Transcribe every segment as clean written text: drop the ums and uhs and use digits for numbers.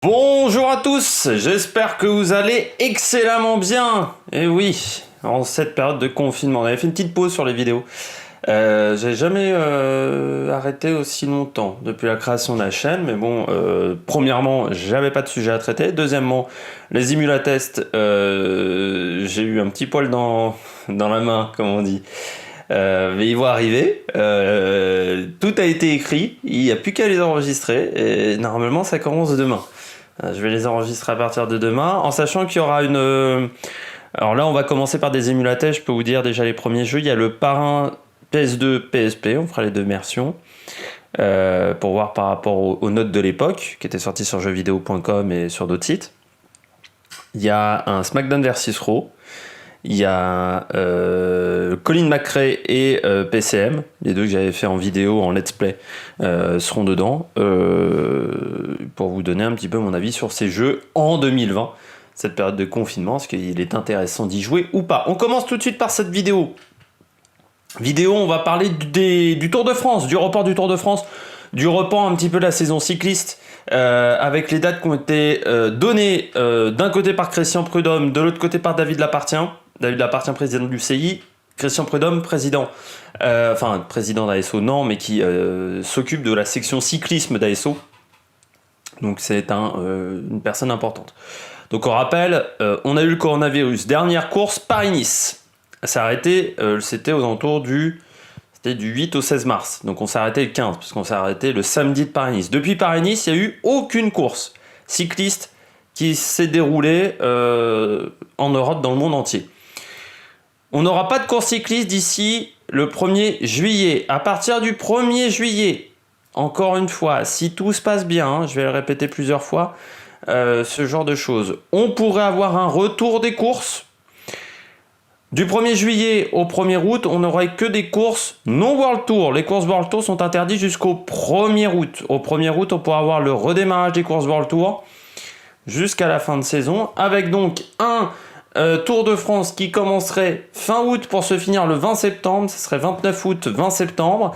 Bonjour à tous, j'espère que vous allez excellemment bien. Et oui, en cette période de confinement, on avait fait une petite pause sur les vidéos. J'ai jamais arrêté aussi longtemps depuis la création de la chaîne, mais bon, premièrement, j'avais pas de sujet à traiter. Deuxièmement, les émulatests, j'ai eu un petit poil dans la main, comme on dit. Mais ils vont arriver. Tout a été écrit, il n'y a plus qu'à les enregistrer, et normalement ça commence demain. Je vais les enregistrer à partir de demain, en sachant qu'il y aura une... Alors là, on va commencer par des émulateurs. Je peux vous dire déjà les premiers jeux. Il y a le Parrain PS2, PSP. On fera les deux versions. Pour voir par rapport aux notes de l'époque, qui étaient sorties sur jeuxvideo.com et sur d'autres sites. Il y a un SmackDown vs Raw. Il y a Colin McRae et PCM, les deux que j'avais fait en vidéo, en let's play, seront dedans, pour vous donner un petit peu mon avis sur ces jeux en 2020, cette période de confinement, est-ce qu'il est intéressant d'y jouer ou pas. On commence tout de suite par cette vidéo. On va parler du Tour de France, du report du Tour de France, du report un petit peu de la saison cycliste, avec les dates qui ont été données d'un côté par Christian Prudhomme, de l'autre côté par David Lapartien. David Lapartien, président du CI, Christian Prudhomme, président d'ASO, non, mais qui s'occupe de la section cyclisme d'ASO. Donc c'est une personne importante. Donc on rappelle, on a eu le coronavirus. Dernière course, Paris-Nice. Ça s'est arrêté, c'était aux alentours du 8 au 16 mars. Donc on s'est arrêté le 15, parce qu'on s'est arrêté le samedi de Paris-Nice. Depuis Paris-Nice, il n'y a eu aucune course cycliste qui s'est déroulée en Europe, dans le monde entier. On n'aura pas de course cycliste d'ici le 1er juillet. À partir du 1er juillet, encore une fois, si tout se passe bien, je vais le répéter plusieurs fois, ce genre de choses, on pourrait avoir un retour des courses. Du 1er juillet au 1er août, on n'aurait que des courses non World Tour. Les courses World Tour sont interdites jusqu'au 1er août. Au 1er août, on pourra avoir le redémarrage des courses World Tour jusqu'à la fin de saison, avec donc un Tour de France qui commencerait fin août pour se finir le 20 septembre, ce serait 29 août, 20 septembre.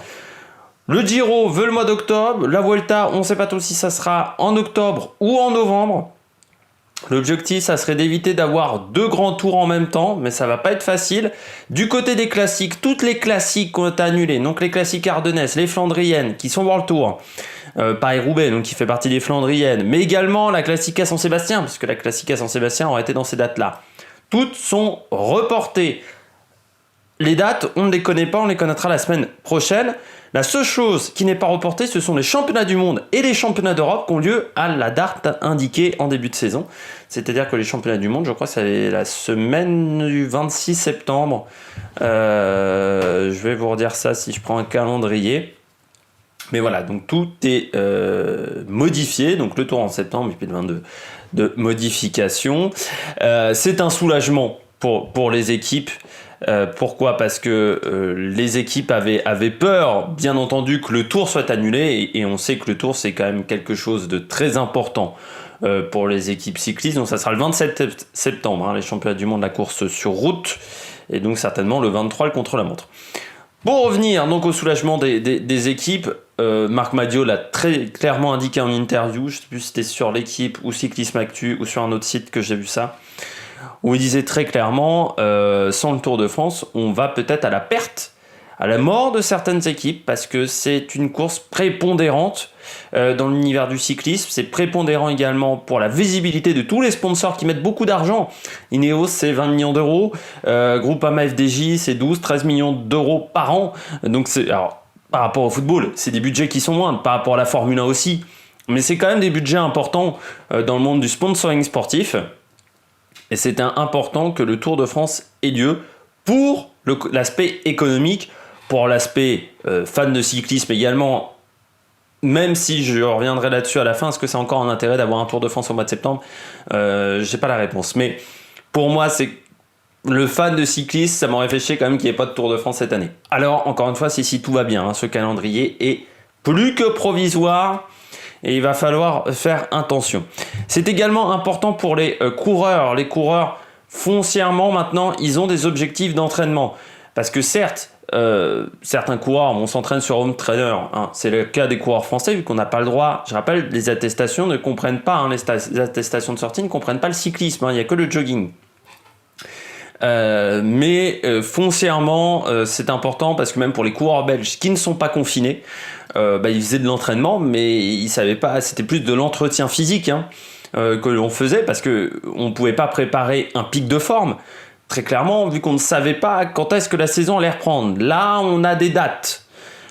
Le Giro veut le mois d'octobre, la Vuelta, on ne sait pas tout si ça sera en octobre ou en novembre. L'objectif, ça serait d'éviter d'avoir deux grands tours en même temps, mais ça va pas être facile. Du côté des classiques, toutes les classiques ont été annulées, donc les classiques ardennaises, les flandriennes, qui sont World Tour, Paris-Roubaix, donc qui fait partie des flandriennes, mais également la classique à San-Sébastien, parce que la classique à San-Sébastien aurait été dans ces dates-là. Toutes sont reportées. Les dates, on ne les connaît pas, on les connaîtra la semaine prochaine. La seule chose qui n'est pas reportée, ce sont les championnats du monde et les championnats d'Europe qui ont lieu à la date indiquée en début de saison. C'est-à-dire que les championnats du monde, je crois que c'est la semaine du 26 septembre. Je vais vous redire ça si je prends un calendrier. Mais voilà, donc tout est modifié. Donc le tour en septembre et puis le 22 de modification. C'est un soulagement pour les équipes. Pourquoi ? Parce que les équipes avaient peur, bien entendu, que le tour soit annulé. Et on sait que le tour, c'est quand même quelque chose de très important pour les équipes cyclistes. Donc ça sera le 27 septembre, les championnats du monde de la course sur route. Et donc certainement le 23, le contre-la-montre. Pour revenir donc au soulagement des équipes, Marc Madiot l'a très clairement indiqué en interview, je ne sais plus si c'était sur l'équipe ou Cyclisme Actu ou sur un autre site que j'ai vu ça, où il disait très clairement, sans le Tour de France, on va peut-être à la perte, à la mort de certaines équipes, parce que c'est une course prépondérante dans l'univers du cyclisme. C'est prépondérant également pour la visibilité de tous les sponsors qui mettent beaucoup d'argent. Ineos, c'est 20 millions d'euros. Groupama FDJ, c'est 12-13 millions d'euros par an. Donc alors, par rapport au football, c'est des budgets qui sont moindres. Par rapport à la Formule 1 aussi. Mais c'est quand même des budgets importants dans le monde du sponsoring sportif. Et c'est important que le Tour de France ait lieu pour l'aspect économique, pour l'aspect fan de cyclisme également, même si je reviendrai là-dessus à la fin. Est-ce que c'est encore un intérêt d'avoir un Tour de France au mois de septembre ? J'ai pas la réponse. Mais pour moi, c'est le fan de cyclisme, ça m'aurait fait chier quand même qu'il n'y ait pas de Tour de France cette année. Alors, encore une fois, si tout va bien, ce calendrier est plus que provisoire. Et il va falloir faire attention. C'est également important pour les coureurs. Les coureurs, foncièrement, maintenant, ils ont des objectifs d'entraînement. Parce que certes, certains coureurs vont s'entraîner sur home trainer, hein. C'est le cas des coureurs français, vu qu'on n'a pas le droit. Je rappelle, les attestations ne comprennent pas, hein, les attestations de sortie ne comprennent pas le cyclisme, hein, il n'y a que le jogging. Mais foncièrement, c'est important parce que même pour les coureurs belges qui ne sont pas confinés, ils faisaient de l'entraînement, mais ils savaient pas, c'était plus de l'entretien physique, hein, que l'on faisait parce que on pouvait pas préparer un pic de forme. Très clairement, vu qu'on ne savait pas quand est-ce que la saison allait reprendre. Là, on a des dates.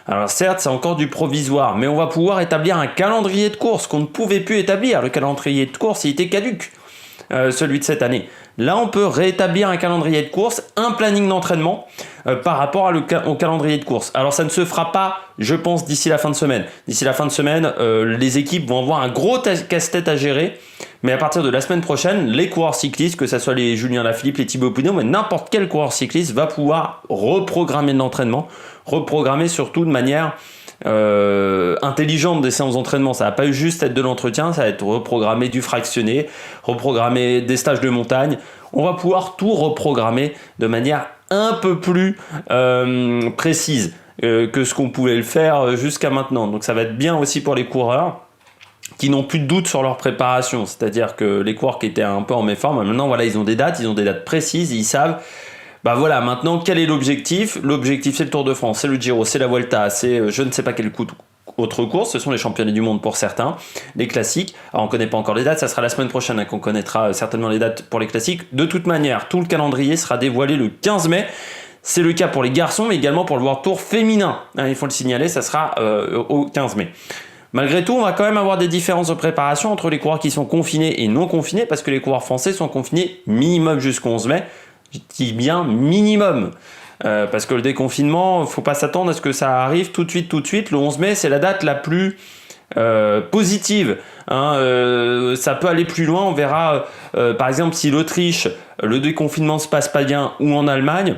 Alors certes, c'est encore du provisoire, mais on va pouvoir établir un calendrier de course qu'on ne pouvait plus établir. Le calendrier de course, il était caduc, celui de cette année. Là, on peut rétablir un calendrier de course, un planning d'entraînement par rapport au calendrier de course. Alors, ça ne se fera pas, je pense, d'ici la fin de semaine. D'ici la fin de semaine, les équipes vont avoir un gros casse-tête à gérer. Mais à partir de la semaine prochaine, les coureurs cyclistes, que ce soit les Julien Lafilippe, les Thibaut Pinot, mais n'importe quel coureur cycliste va pouvoir reprogrammer de l'entraînement, reprogrammer surtout de manière intelligente des séances d'entraînement. Ça va pas juste être de l'entretien, ça va être reprogrammer du fractionné, reprogrammer des stages de montagne. On va pouvoir tout reprogrammer de manière un peu plus précise que ce qu'on pouvait le faire jusqu'à maintenant. Donc ça va être bien aussi pour les coureurs qui n'ont plus de doute sur leur préparation. C'est-à-dire que les coureurs qui étaient un peu en méforme, maintenant voilà, ils ont des dates précises, ils savent. Bah voilà, maintenant quel est l'objectif? L'objectif, c'est le Tour de France, c'est le Giro, c'est la Vuelta, c'est je ne sais pas quelle autre course, ce sont les championnats du monde pour certains, les classiques. Alors on ne connaît pas encore les dates, ça sera la semaine prochaine qu'on connaîtra certainement les dates pour les classiques. De toute manière, tout le calendrier sera dévoilé le 15 mai. C'est le cas pour les garçons, mais également pour le World Tour féminin. Il faut le signaler, ça sera au 15 mai. Malgré tout, on va quand même avoir des différences de préparation entre les coureurs qui sont confinés et non confinés, parce que les coureurs français sont confinés minimum jusqu'au 11 mai. Je dis bien minimum, parce que le déconfinement, il ne faut pas s'attendre à ce que ça arrive tout de suite. Le 11 mai, c'est la date la plus positive, hein. Ça peut aller plus loin, on verra par exemple si l'Autriche, le déconfinement ne se passe pas bien, ou en Allemagne,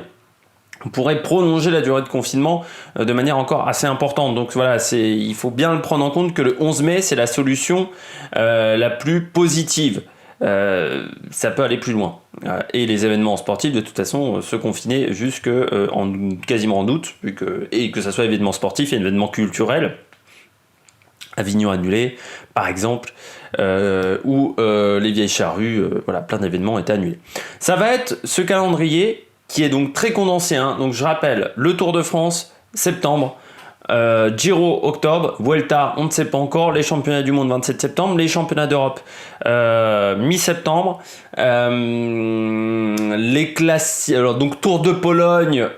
on pourrait prolonger la durée de confinement de manière encore assez importante. Donc voilà, il faut bien le prendre en compte que le 11 mai, c'est la solution la plus positive. Ça peut aller plus loin. Et les événements sportifs, de toute façon, se confiner quasiment en août, et que ça soit événements sportifs et événements culturels. Avignon annulé, par exemple, ou les Vieilles Charrues, voilà, plein d'événements étaient annulés. Ça va être ce calendrier qui est donc très condensé, hein. Donc je rappelle, le Tour de France, septembre, Giro, octobre, Vuelta, on ne sait pas encore, les championnats du monde, 27 septembre, les championnats d'Europe, mi-septembre, les classes, alors donc Tour de Pologne,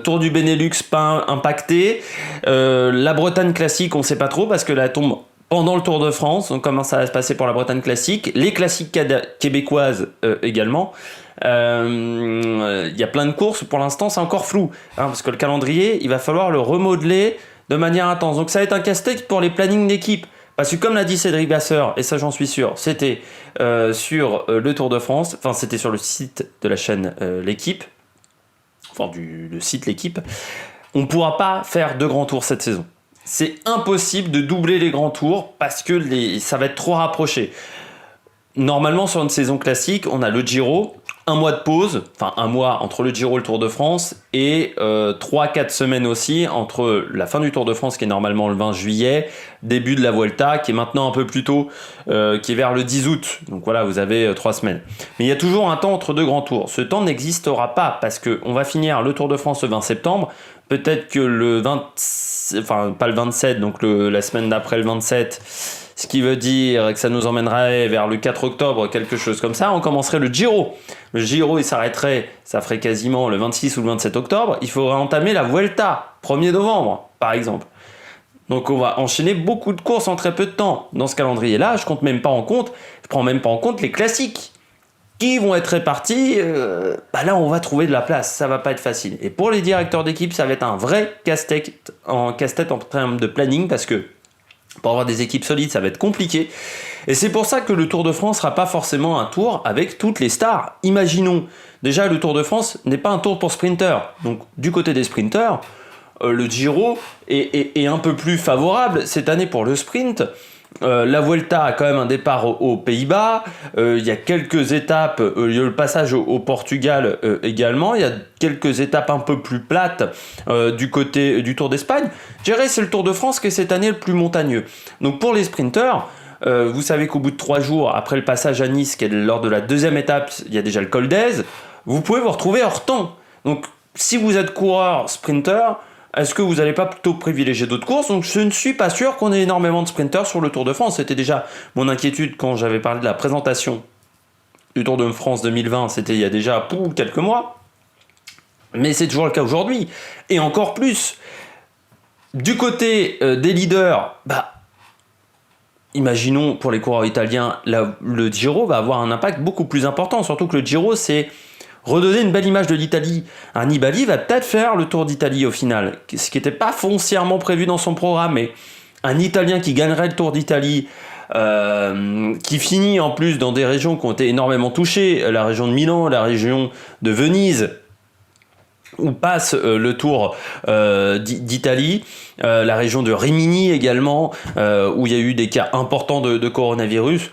Tour du Benelux pas impacté, la Bretagne classique, on ne sait pas trop parce que là tombe pendant le Tour de France, donc comment ça va se passer pour la Bretagne classique, les classiques québécoises également. Il y a plein de courses, pour l'instant c'est encore flou, hein, parce que le calendrier, il va falloir le remodeler de manière intense. Donc ça va être un casse-tête pour les plannings d'équipe. Parce que comme l'a dit Cédric Vasseur, et ça j'en suis sûr, c'était sur le Tour de France, enfin c'était sur le site de la chaîne L'équipe, enfin le site L'équipe, on ne pourra pas faire de grands tours cette saison. C'est impossible de doubler les grands tours parce que ça va être trop rapproché. Normalement, sur une saison classique, on a le Giro, un mois de pause, enfin un mois entre le Giro et le Tour de France, et 3-4 semaines aussi entre la fin du Tour de France, qui est normalement le 20 juillet, début de la Vuelta, qui est maintenant un peu plus tôt, qui est vers le 10 août. Donc voilà, vous avez 3 semaines. Mais il y a toujours un temps entre deux grands tours. Ce temps n'existera pas, parce qu'on va finir le Tour de France le 20 septembre, peut-être que le 20... Enfin, pas le 27, donc la semaine d'après le 27... Ce qui veut dire que ça nous emmènerait vers le 4 octobre, quelque chose comme ça. On commencerait le Giro. Le Giro, il s'arrêterait, ça ferait quasiment le 26 ou le 27 octobre. Il faudrait entamer la Vuelta, 1er novembre, par exemple. Donc on va enchaîner beaucoup de courses en très peu de temps. Dans ce calendrier-là, je prends même pas en compte les classiques qui vont être répartis. Là, on va trouver de la place. Ça va pas être facile. Et pour les directeurs d'équipe, ça va être un vrai casse-tête en termes de planning, parce que pour avoir des équipes solides, ça va être compliqué. Et c'est pour ça que le Tour de France sera pas forcément un tour avec toutes les stars. Imaginons, déjà le Tour de France n'est pas un tour pour sprinteurs. Donc du côté des sprinteurs, le Giro est un peu plus favorable cette année pour le sprint. La Vuelta a quand même un départ aux Pays-Bas. Il y a quelques étapes, il y a le passage au Portugal également. Il y a quelques étapes un peu plus plates du côté du Tour d'Espagne. Je dirais c'est le Tour de France qui est cette année le plus montagneux. Donc pour les sprinteurs, vous savez qu'au bout de 3 jours, après le passage à Nice, qui est lors de la deuxième étape, il y a déjà le col d'Èze, vous pouvez vous retrouver hors temps. Donc si vous êtes coureur, sprinter, est-ce que vous n'allez pas plutôt privilégier d'autres courses? Donc je ne suis pas sûr qu'on ait énormément de sprinters sur le Tour de France. C'était déjà mon inquiétude quand j'avais parlé de la présentation du Tour de France 2020. C'était il y a déjà quelques mois. Mais c'est toujours le cas aujourd'hui. Et encore plus, du côté des leaders, imaginons pour les coureurs italiens, le Giro va avoir un impact beaucoup plus important. Surtout que le Giro, c'est redonner une belle image de l'Italie. Un Nibali va peut-être faire le Tour d'Italie au final, ce qui n'était pas foncièrement prévu dans son programme, mais un Italien qui gagnerait le Tour d'Italie, qui finit en plus dans des régions qui ont été énormément touchées, la région de Milan, la région de Venise, où passe le Tour d'Italie, la région de Rimini également, où il y a eu des cas importants de coronavirus.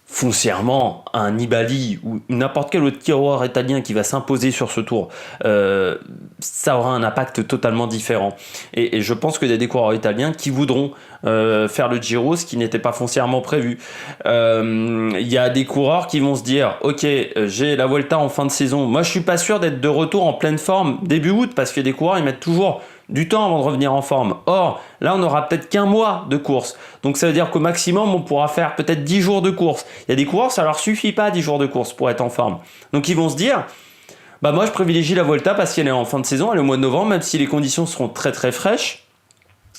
Foncièrement, un Nibali ou n'importe quel autre coureur italien qui va s'imposer sur ce tour, ça aura un impact totalement différent. Et je pense qu'il y a des coureurs italiens qui voudront faire le Giro, ce qui n'était pas foncièrement prévu. Il y a des coureurs qui vont se dire, ok, j'ai la Vuelta en fin de saison. Moi, je suis pas sûr d'être de retour en pleine forme début août, parce que des coureurs, ils mettent toujours du temps avant de revenir en forme. Or, là, on n'aura peut-être qu'un mois de course. Donc, ça veut dire qu'au maximum, on pourra faire peut-être 10 jours de course. Il y a des coureurs, ça leur suffit pas 10 jours de course pour être en forme. Donc, ils vont se dire, moi, je privilégie la Vuelta parce qu'elle est en fin de saison, elle est au mois de novembre, même si les conditions seront très très fraîches.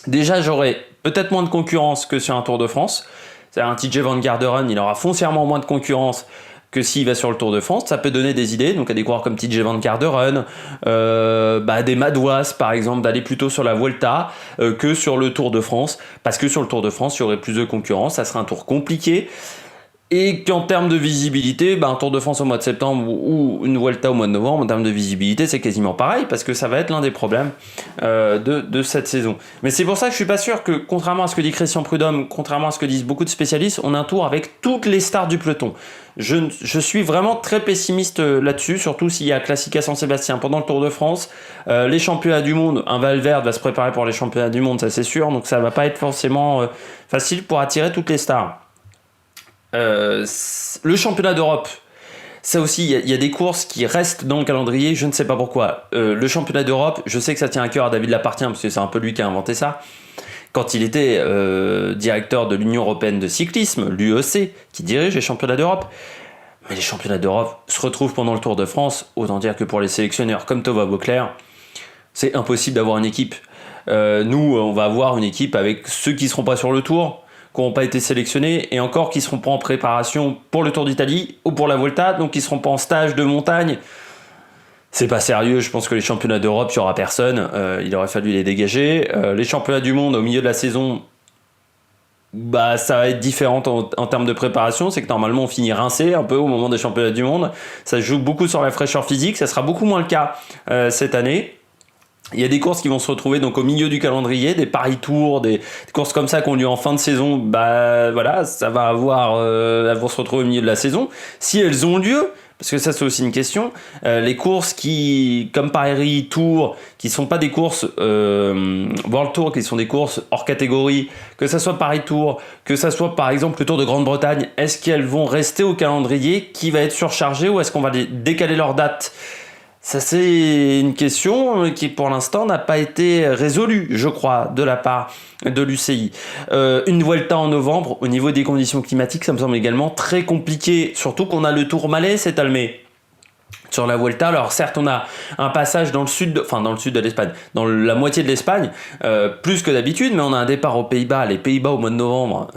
Déjà, j'aurai peut-être moins de concurrence que sur un Tour de France. C'est-à-dire un TJ Van Garderen, il aura foncièrement moins de concurrence que s'il va sur le Tour de France. Ça peut donner des idées, donc à des coureurs comme TJ Van Garderen, des Madouas par exemple, d'aller plutôt sur la Vuelta que sur le Tour de France, parce que sur le Tour de France, il y aurait plus de concurrence, ça serait un tour compliqué. Et qu'en termes de visibilité, un Tour de France au mois de septembre ou une Vuelta au mois de novembre, en termes de visibilité, c'est quasiment pareil, parce que ça va être l'un des problèmes de cette saison. Mais c'est pour ça que je suis pas sûr que, contrairement à ce que dit Christian Prudhomme, contrairement à ce que disent beaucoup de spécialistes, on a un tour avec toutes les stars du peloton. Je suis vraiment très pessimiste là-dessus, surtout s'il y a Classica San Sébastien pendant le Tour de France. Les championnats du monde, un Valverde va se préparer pour les championnats du monde, ça c'est sûr, donc ça va pas être forcément facile pour attirer toutes les stars. Le championnat d'Europe, ça aussi, il y a des courses qui restent dans le calendrier, je ne sais pas pourquoi. Le championnat d'Europe, je sais que ça tient à cœur à David Lapartien, parce que c'est un peu lui qui a inventé ça, quand il était directeur de l'Union Européenne de Cyclisme, l'UEC, qui dirige les championnats d'Europe. Mais les championnats d'Europe se retrouvent pendant le Tour de France, autant dire que pour les sélectionneurs comme Thomas Voeckler, c'est impossible d'avoir une équipe. Nous, on va avoir une équipe avec ceux qui ne seront pas sur le Tour, qui n'ont pas été sélectionnés, et encore qui ne seront pas en préparation pour le Tour d'Italie ou pour la Vuelta, donc qui ne seront pas en stage de montagne. C'est pas sérieux, je pense que les championnats d'Europe, il n'y aura personne, il aurait fallu les dégager. Les championnats du monde au milieu de la saison, ça va être différent en termes de préparation, c'est que normalement on finit rincé un peu au moment des championnats du monde, ça joue beaucoup sur la fraîcheur physique, ça sera beaucoup moins le cas cette année. Il y a des courses qui vont se retrouver donc au milieu du calendrier, des Paris Tours, des courses comme ça qui ont lieu en fin de saison. Ça va elles vont se retrouver au milieu de la saison. Si elles ont lieu, parce que ça c'est aussi une question, les courses qui, comme Paris Tour, qui sont pas des courses World Tour, qui sont des courses hors catégorie, que ça soit Paris Tour, que ça soit par exemple le Tour de Grande-Bretagne, est-ce qu'elles vont rester au calendrier qui va être surchargé ou est-ce qu'on va décaler leur date ? Ça, c'est une question qui, pour l'instant, n'a pas été résolue, je crois, de la part de l'UCI. Une Vuelta en novembre, au niveau des conditions climatiques, ça me semble également très compliqué, surtout qu'on a le Tourmalet cette année sur la Vuelta. Alors certes, on a un passage dans le sud de l'Espagne, dans la moitié de l'Espagne, plus que d'habitude, mais on a un départ aux Pays-Bas, les Pays-Bas au mois de novembre,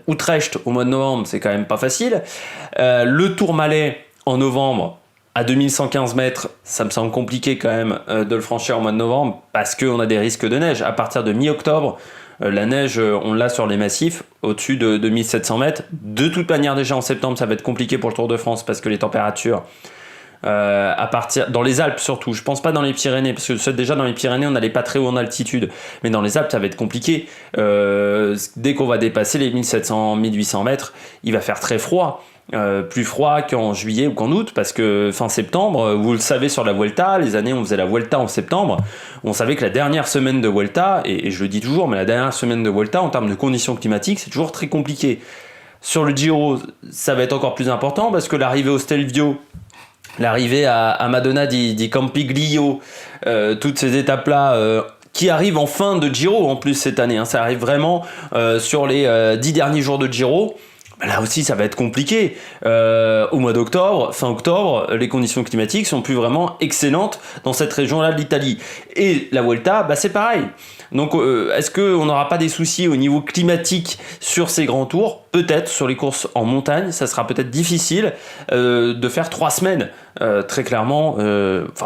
Utrecht au mois de novembre, c'est quand même pas facile. Le Tourmalet en novembre, à 2115 mètres, ça me semble compliqué quand même de le franchir au mois de novembre parce qu'on a des risques de neige. À partir de mi-octobre, la neige, on l'a sur les massifs, au-dessus de 1700 mètres. De toute manière, déjà en septembre, ça va être compliqué pour le Tour de France parce que les températures à partir dans les Alpes surtout. Je pense pas dans les Pyrénées, parce que déjà dans les Pyrénées on n'allait pas très haut en altitude, mais dans les Alpes ça va être compliqué. Dès qu'on va dépasser les 1700-1800 mètres, il va faire très froid. Plus froid qu'en juillet ou qu'en août, parce que fin septembre, vous le savez, sur la Vuelta, les années où on faisait la Vuelta en septembre, on savait que la dernière semaine de Vuelta, et je le dis toujours, mais la dernière semaine de Vuelta en termes de conditions climatiques, c'est toujours très compliqué. Sur le Giro, ça va être encore plus important, parce que l'arrivée au Stelvio, l'arrivée à Madonna di Campiglio, toutes ces étapes-là, qui arrivent en fin de Giro en plus cette année, hein, ça arrive vraiment sur les 10 derniers jours de Giro. Là aussi, ça va être compliqué. Au mois d'octobre, fin octobre, les conditions climatiques sont plus vraiment excellentes dans cette région-là de l'Italie. Et la Vuelta, c'est pareil. Donc, est-ce qu'on n'aura pas des soucis au niveau climatique sur ces grands tours? Peut-être, sur les courses en montagne, ça sera peut-être difficile de faire 3 semaines. Très clairement,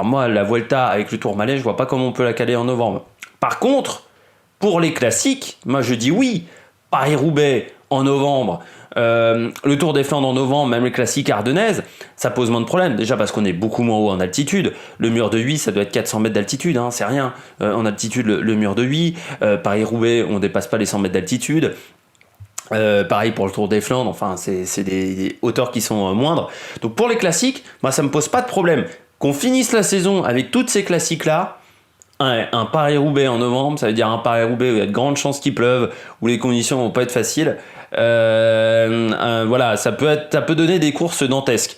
moi, la Vuelta avec le Tourmalet, je vois pas comment on peut la caler en novembre. Par contre, pour les classiques, moi je dis oui. Paris-Roubaix en novembre, le Tour des Flandres en novembre, même les classiques ardennaises, ça pose moins de problèmes. Déjà parce qu'on est beaucoup moins haut en altitude. Le mur de Huy, ça doit être 400 mètres d'altitude, hein, c'est rien. En altitude, le mur de Huy. Paris-Roubaix, on dépasse pas les 100 mètres d'altitude. Pareil pour le Tour des Flandres, c'est des hauteurs qui sont moindres. Donc pour les classiques, moi ça me pose pas de problème. Qu'on finisse la saison avec toutes ces classiques-là, un Paris-Roubaix en novembre, ça veut dire un Paris-Roubaix où il y a de grandes chances qu'il pleuve, où les conditions vont pas être faciles. Voilà, ça peut donner des courses dantesques.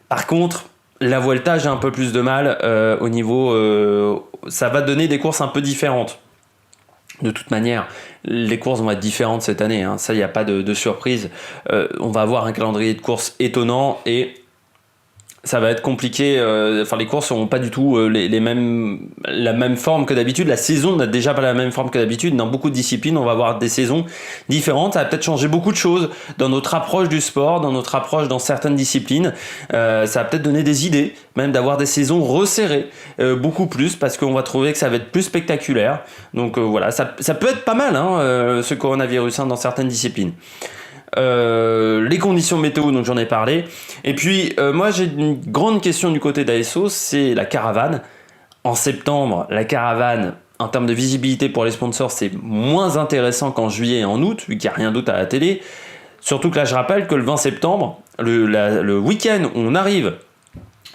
Par contre, la Vuelta, j'ai un peu plus de mal au niveau... ça va donner des courses un peu différentes. De toute manière, les courses vont être différentes cette année, hein. Ça, il n'y a pas de surprise. On va avoir un calendrier de courses étonnant et... ça va être compliqué, les courses n'auront pas du tout la même forme que d'habitude. La saison n'a déjà pas la même forme que d'habitude. Dans beaucoup de disciplines, on va avoir des saisons différentes. Ça va peut-être changer beaucoup de choses dans notre approche du sport, dans notre approche dans certaines disciplines. Ça va peut-être donner des idées, même d'avoir des saisons resserrées, beaucoup plus, parce qu'on va trouver que ça va être plus spectaculaire. Donc voilà, ça peut être pas mal, hein, ce coronavirus, hein, dans certaines disciplines. Les conditions météo dont j'en ai parlé, et puis moi j'ai une grande question du côté d'ASO, c'est la caravane. En septembre, la caravane en termes de visibilité pour les sponsors, c'est moins intéressant qu'en juillet et en août, vu qu'il n'y a rien d'autre à la télé. Surtout que là je rappelle que le 20 septembre, le week-end où on arrive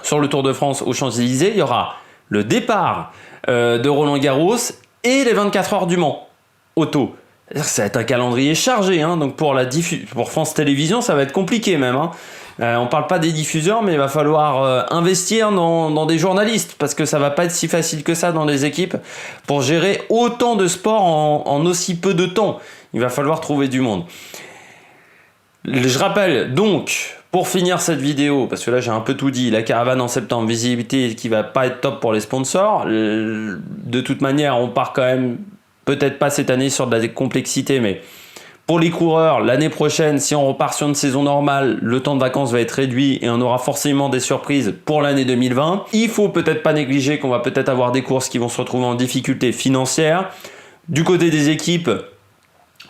sur le Tour de France aux Champs-Élysées, il y aura le départ de Roland-Garros et les 24 heures du Mans auto. Ça va être un calendrier chargé, hein, donc pour France Télévisions, ça va être compliqué même. Hein. On parle pas des diffuseurs, mais il va falloir investir dans des journalistes, parce que ça va pas être si facile que ça dans les équipes pour gérer autant de sports en aussi peu de temps. Il va falloir trouver du monde. Je rappelle donc, pour finir cette vidéo, parce que là j'ai un peu tout dit, la caravane en septembre, visibilité qui va pas être top pour les sponsors. De toute manière, on part quand même... peut-être pas cette année sur de la complexité, mais pour les coureurs, l'année prochaine, si on repart sur une saison normale, le temps de vacances va être réduit et on aura forcément des surprises pour l'année 2020. Il faut peut-être pas négliger qu'on va peut-être avoir des courses qui vont se retrouver en difficulté financière. Du côté des équipes,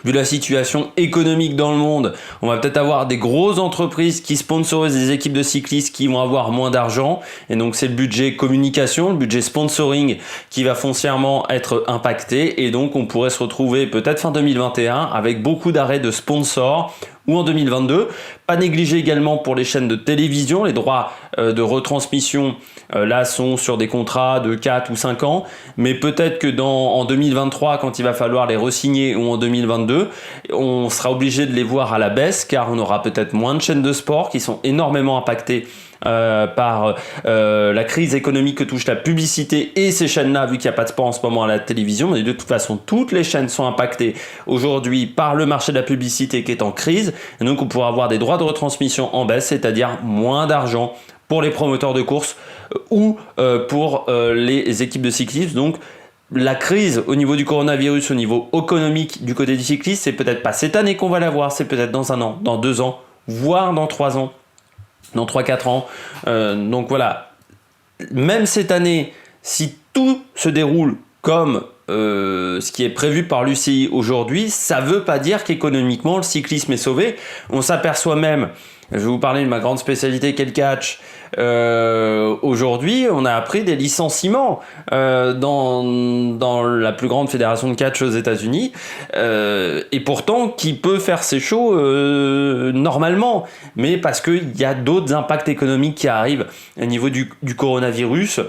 vu la situation économique dans le monde, on va peut-être avoir des grosses entreprises qui sponsorisent des équipes de cyclistes qui vont avoir moins d'argent. Et donc c'est le budget communication, le budget sponsoring qui va foncièrement être impacté. Et donc on pourrait se retrouver peut-être fin 2021 avec beaucoup d'arrêts de sponsors, ou en 2022. Pas négliger également pour les chaînes de télévision, les droits de retransmission là sont sur des contrats de 4 ou 5 ans, mais peut-être que en 2023, quand il va falloir les re-signer, ou en 2022, on sera obligé de les voir à la baisse, car on aura peut-être moins de chaînes de sport qui sont énormément impactées par la crise économique que touche la publicité et ces chaînes-là, vu qu'il n'y a pas de sport en ce moment à la télévision. Mais de toute façon, toutes les chaînes sont impactées aujourd'hui par le marché de la publicité qui est en crise, et donc on pourra avoir des droits de retransmission en baisse, c'est-à-dire moins d'argent pour les promoteurs de courses ou pour les équipes de cyclisme. Donc la crise au niveau du coronavirus, au niveau économique du côté du cycliste, c'est peut-être pas cette année qu'on va la voir, c'est peut-être dans 1 an, dans 2 ans, voire dans 3 ans, dans 3-4 ans. Donc voilà, même cette année, si tout se déroule comme ce qui est prévu par l'UCI aujourd'hui, ça ne veut pas dire qu'économiquement le cyclisme est sauvé. On s'aperçoit même Je vais vous parler de ma grande spécialité qu'est le catch. Aujourd'hui, on a appris des licenciements dans la plus grande fédération de catch aux États-Unis, et pourtant qui peut faire ses shows normalement, mais parce qu'il y a d'autres impacts économiques qui arrivent au niveau du coronavirus,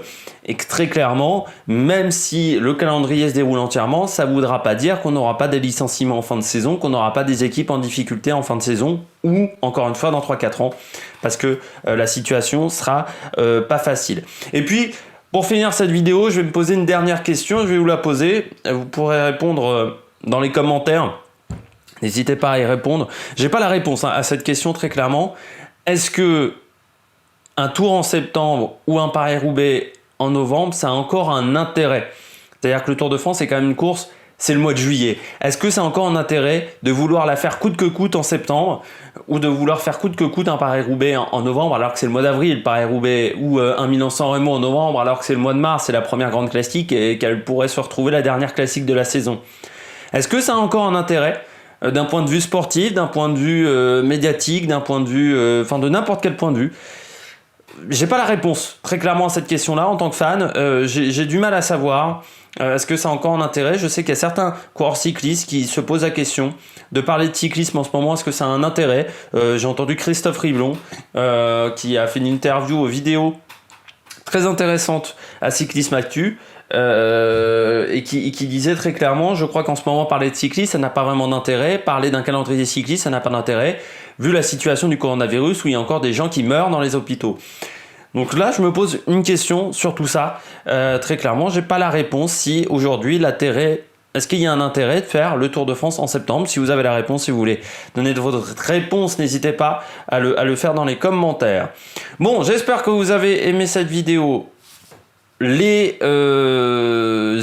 et que très clairement, même si le calendrier se déroule entièrement, ça ne voudra pas dire qu'on n'aura pas des licenciements en fin de saison, qu'on n'aura pas des équipes en difficulté en fin de saison, ou encore une fois dans 3-4 ans, parce que la situation sera pas facile. Et puis, pour finir cette vidéo, je vais me poser une dernière question, je vais vous la poser, vous pourrez répondre dans les commentaires, n'hésitez pas à y répondre. J'ai pas la réponse à cette question très clairement. Est-ce que un tour en septembre ou un Paris-Roubaix en novembre, ça a encore un intérêt? C'est-à-dire que le Tour de France, c'est quand même une course, c'est le mois de juillet. Est-ce que c'est encore un intérêt de vouloir la faire coûte que coûte en septembre ou de vouloir faire coûte que coûte un Paris-Roubaix en novembre alors que c'est le mois d'avril, Paris-Roubaix, ou un Milan-San Remo en novembre alors que c'est le mois de mars, c'est la première grande classique et qu'elle pourrait se retrouver la dernière classique de la saison? Est-ce que ça a encore un intérêt d'un point de vue sportif, d'un point de vue médiatique, d'un point de vue, de n'importe quel point de vue? J'ai pas la réponse très clairement à cette question-là en tant que fan. J'ai du mal à savoir. Est-ce que ça a encore un intérêt? Je sais qu'il y a certains coureurs cyclistes qui se posent la question de parler de cyclisme en ce moment. Est-ce que ça a un intérêt? J'ai entendu Christophe Riblon qui a fait une interview vidéo très intéressante à Cyclisme Actu et qui disait très clairement, je crois qu'en ce moment parler de cyclisme ça n'a pas vraiment d'intérêt, parler d'un calendrier cycliste ça n'a pas d'intérêt vu la situation du coronavirus où il y a encore des gens qui meurent dans les hôpitaux. Donc là je me pose une question sur tout ça, très clairement j'ai pas la réponse si aujourd'hui l'intérêt, est-ce qu'il y a un intérêt de faire le Tour de France en septembre? Si vous avez la réponse, si vous voulez donner votre réponse, n'hésitez pas à le faire dans les commentaires. Bon, j'espère que vous avez aimé cette vidéo. Les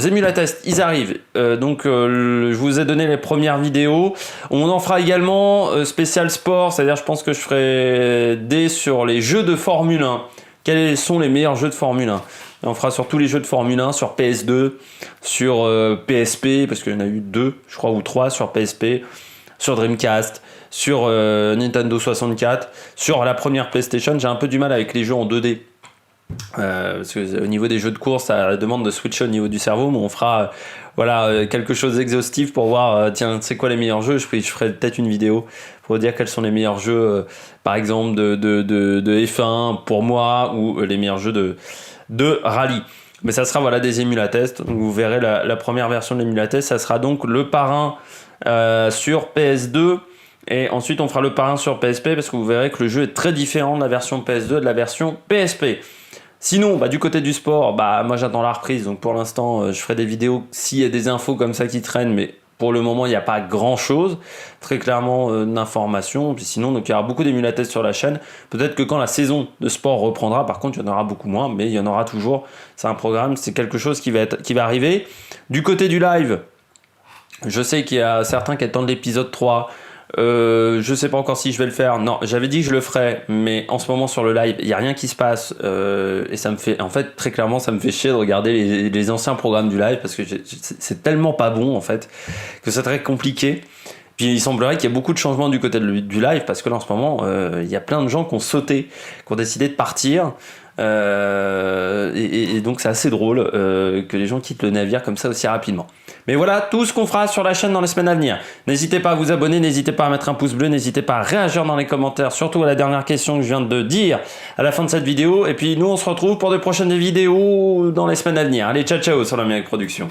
émulatests, ils arrivent. Je vous ai donné les premières vidéos. On en fera également spécial sport, c'est-à-dire je pense que je ferai des sur les jeux de Formule 1. Quels sont les meilleurs jeux de Formule 1? On fera sur tous les jeux de Formule 1, sur PS2, sur PSP, parce qu'il y en a eu 2, je crois, ou 3 sur PSP, sur Dreamcast, sur Nintendo 64, sur la première PlayStation. J'ai un peu du mal avec les jeux en 2D. Parce que au niveau des jeux de course, ça demande de switcher au niveau du cerveau, mais on fera quelque chose d'exhaustif pour voir, tiens, c'est quoi les meilleurs jeux. Je ferai peut-être une vidéo pour vous dire quels sont les meilleurs jeux, par exemple de F1 pour moi, ou les meilleurs jeux de rallye. Mais ça sera des émulatests. Donc vous verrez la première version de l'émulatest, ça sera donc le parrain sur PS2. Et ensuite on fera le parrain sur PSP parce que vous verrez que le jeu est très différent de la version PS2 et de la version PSP. Sinon, du côté du sport, moi j'attends la reprise, donc pour l'instant je ferai des vidéos s'il y a des infos comme ça qui traînent, mais pour le moment il n'y a pas grand chose, très clairement d'informations. Puis sinon, donc il y aura beaucoup d'émulatests sur la chaîne. Peut-être que quand la saison de sport reprendra, par contre il y en aura beaucoup moins, mais il y en aura toujours. C'est un programme, c'est quelque chose qui va arriver. Du côté du live, je sais qu'il y a certains qui attendent l'épisode 3. Je sais pas encore si je vais le faire. Non, j'avais dit que je le ferais, mais en ce moment sur le live, il n'y a rien qui se passe. Et ça me fait, en fait, très clairement, ça me fait chier de regarder les anciens programmes du live parce que c'est tellement pas bon, en fait, que c'est très compliqué. Puis il semblerait qu'il y ait beaucoup de changements du côté du live parce que là, en ce moment, il y a plein de gens qui ont sauté, qui ont décidé de partir. Et donc c'est assez drôle que les gens quittent le navire comme ça aussi rapidement. Mais voilà tout ce qu'on fera sur la chaîne dans les semaines à venir. N'hésitez pas à vous abonner, n'hésitez pas à mettre un pouce bleu, n'hésitez pas à réagir dans les commentaires, surtout à la dernière question que je viens de dire à la fin de cette vidéo. Et puis nous on se retrouve pour de prochaines vidéos dans les semaines à venir. Allez, ciao ciao sur l'Amérique Production.